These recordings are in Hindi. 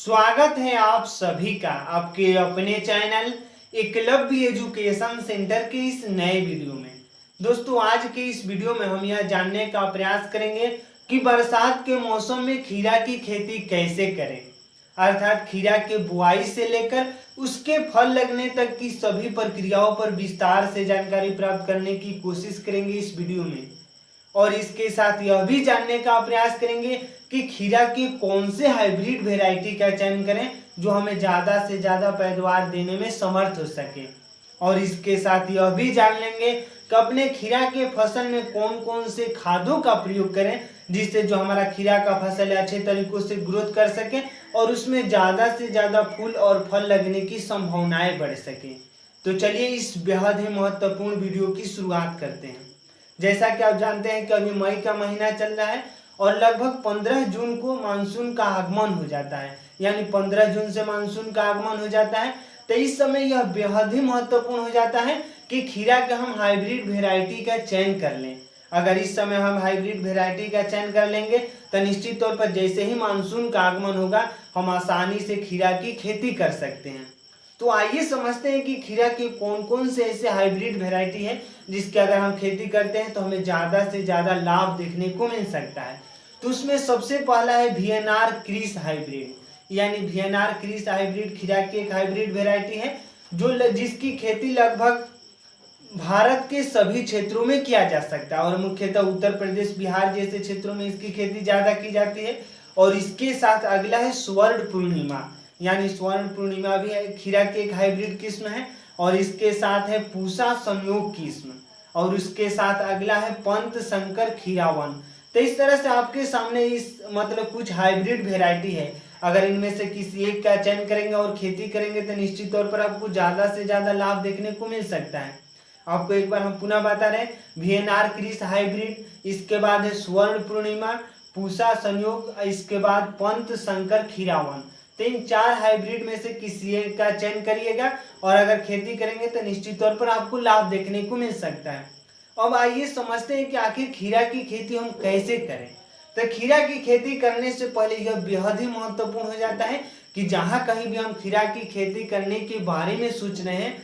स्वागत है आप सभी का आपके अपने चैनल एकलव्य एजुकेशन सेंटर के इस नए वीडियो में। दोस्तों, आज के इस वीडियो में हम यह जानने का प्रयास करेंगे कि बरसात के मौसम में खीरा की खेती कैसे करें, अर्थात खीरा के बुआई से लेकर उसके फल लगने तक की सभी प्रक्रियाओं पर विस्तार से जानकारी प्राप्त करने की कोशिश करेंगे इस वीडियो में। और इसके साथ यह भी जानने का प्रयास करेंगे कि खीरा की कौन से हाइब्रिड वेराइटी का चयन करें जो हमें ज़्यादा से ज़्यादा पैदावार देने में समर्थ हो सके। और इसके साथ यह भी जान लेंगे कि अपने खीरा के फसल में कौन कौन से खादों का प्रयोग करें जिससे जो हमारा खीरा का फसल है अच्छे तरीकों से ग्रोथ कर सके और उसमें ज़्यादा से ज़्यादा फूल और फल लगने की संभावनाएं बढ़ सके। तो चलिए इस बेहद ही महत्वपूर्ण वीडियो की शुरुआत करते हैं। जैसा कि आप जानते हैं कि अभी मई का महीना चल रहा है और लगभग 15 जून को मानसून का आगमन हो जाता है, यानी 15 जून से मानसून का आगमन हो जाता है। तो इस समय यह बेहद ही महत्वपूर्ण हो जाता है कि खीरा का हम हाइब्रिड वेराइटी का चयन कर लें। अगर इस समय हम हाइब्रिड वेराइटी का चयन कर लेंगे तो निश्चित तौर पर जैसे ही मानसून का आगमन होगा हम आसानी से खीरा की खेती कर सकते हैं। तो आइए समझते हैं कि खीरा की कौन कौन से ऐसे हाइब्रिड वेराइटी है जिसकी अगर हम खेती करते हैं तो हमें ज़्यादा से ज़्यादा लाभ देखने को मिल सकता है। तो उसमें सबसे पहला है वीएनआर क्रिस हाइब्रिड, यानी वीएनआर क्रिस हाइब्रिड खीरा की एक हाइब्रिड वेराइटी है जिसकी खेती लगभग भारत के सभी क्षेत्रों में किया जा सकता है और मुख्यतः उत्तर प्रदेश, बिहार जैसे क्षेत्रों में इसकी खेती ज़्यादा की जाती है। और इसके साथ अगला है स्वर्ण पूर्णिमा, यानी स्वर्ण पूर्णिमा भी है खीरा की एक हाइब्रिड किस्म है। और इसके साथ है पूसा संयोग किस्म और उसके साथ अगला है पंत शंकर खीरावन। तो इस तरह से आपके सामने इस मतलब कुछ हाइब्रिड वेराइटी है। अगर इनमें से किसी एक का चयन करेंगे और खेती करेंगे तो निश्चित तौर पर आपको ज़्यादा से ज़्यादा लाभ देखने को मिल सकता है। आपको एक बार हम पुनः बता रहे हैं, वीएनआर क्रिस हाइब्रिड, इसके बाद है स्वर्ण पूर्णिमा, पूसा संयोग, इसके बाद पंत शंकर खीरावन। तो इन 4 हाइब्रिड में से किसी एक का चयन करिएगा और अगर खेती करेंगे तो निश्चित तौर पर आपको लाभ देखने को मिल सकता है। अब आइए समझते हैं कि आखिर खीरा की खेती हम कैसे करें। तो खीरा की खेती करने से पहले यह बेहद ही महत्वपूर्ण हो जाता है कि जहाँ कहीं भी हम खीरा की खेती करने के बारे में सोच रहे हैं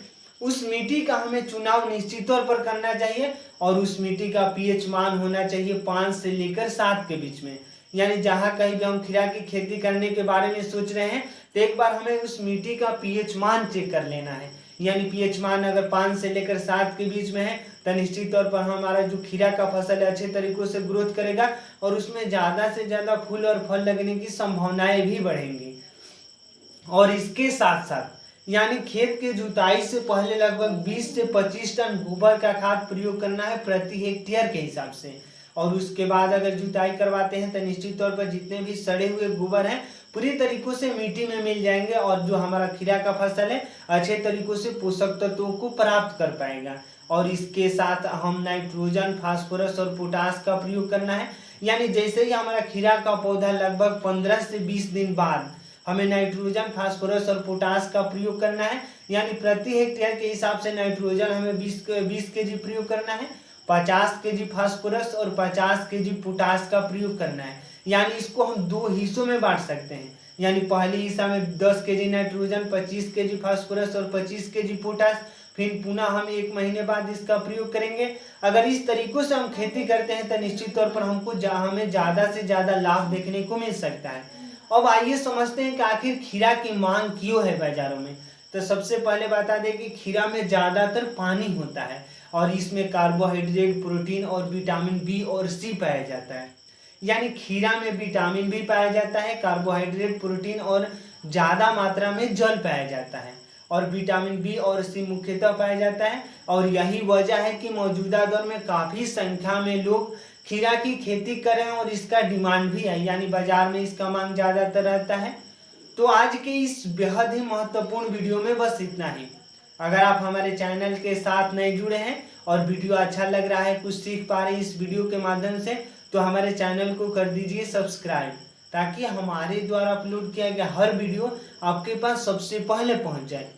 उस मिट्टी का हमें चुनाव निश्चित तौर पर करना चाहिए और उस मिट्टी का पीएच मान होना चाहिए 5 से लेकर 7 के बीच में। यानी जहाँ कहीं भी हम खीरा की खेती करने के बारे में सोच रहे हैं तो एक बार हमें उस मिट्टी का पीएच मान चेक कर लेना है। यानी पीएच मान अगर 5 से लेकर 7 के बीच में है तो निश्चित तौर पर हमारा जो खीरा का फसल है अच्छे तरीकों से ग्रोथ करेगा और उसमें ज़्यादा से ज़्यादा फूल और फल लगने की संभावनाएं भी बढ़ेंगी। और इसके साथ साथ यानी खेत के जुताई से पहले लगभग 20 से 25 टन गोबर का खाद प्रयोग करना है प्रति हेक्टेयर के हिसाब से। और उसके बाद अगर जुताई करवाते हैं तो निश्चित तौर पर जितने भी सड़े हुए गोबर हैं पूरी तरीकों से मिट्टी में मिल जाएंगे और जो हमारा खीरा का फसल है अच्छे तरीकों से पोषक तत्वों को प्राप्त कर पाएगा। और इसके साथ हम नाइट्रोजन, फास्फोरस और पोटास का प्रयोग करना है। यानी जैसे ही हमारा खीरा का पौधा लगभग 15 से 20 दिन बाद हमें नाइट्रोजन, फास्फोरस और पोटास का प्रयोग करना है। यानी प्रति हेक्टेयर के हिसाब से नाइट्रोजन हमें 20 केजी प्रयोग करना है, 50 केजी फास्फोरस और 50 केजी पोटास का प्रयोग करना है। यानी इसको हम 2 हिस्सों में बांट सकते हैं। यानी पहले हिस्सा में 10 केजी नाइट्रोजन, 25 केजी फास्फोरस और 25 केजी पोटास, फिर पुनः हम 1 महीने बाद इसका प्रयोग करेंगे। अगर इस तरीकों से हम खेती करते हैं तो निश्चित तौर पर हमें ज़्यादा से ज़्यादा लाभ देखने को मिल सकता है। अब आइए समझते हैं कि आखिर खीरा की मांग क्यों है बाजारों में। तो सबसे पहले बता दें कि खीरा में ज़्यादातर पानी होता है और इसमें कार्बोहाइड्रेट, प्रोटीन और विटामिन बी और सी पाया जाता है। यानी खीरा में विटामिन भी पाया जाता है, कार्बोहाइड्रेट, प्रोटीन और ज़्यादा मात्रा में जल पाया जाता है और विटामिन बी और सी मुख्यतः पाया जाता है। और यही वजह है कि मौजूदा दौर में काफ़ी संख्या में लोग खीरा की खेती करें और इसका डिमांड भी है, यानी बाजार में इसका मांग ज़्यादातर रहता है। तो आज के इस बेहद ही महत्वपूर्ण वीडियो में बस इतना ही। अगर आप हमारे चैनल के साथ नए जुड़े हैं और वीडियो अच्छा लग रहा है, कुछ सीख पा रहे हैं इस वीडियो के माध्यम से, तो हमारे चैनल को कर दीजिए सब्सक्राइब ताकि हमारे द्वारा अपलोड किया गया हर वीडियो आपके पास सबसे पहले पहुंच जाए।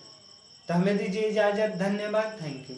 तो हमें दीजिए इजाज़त। धन्यवाद। Thank you.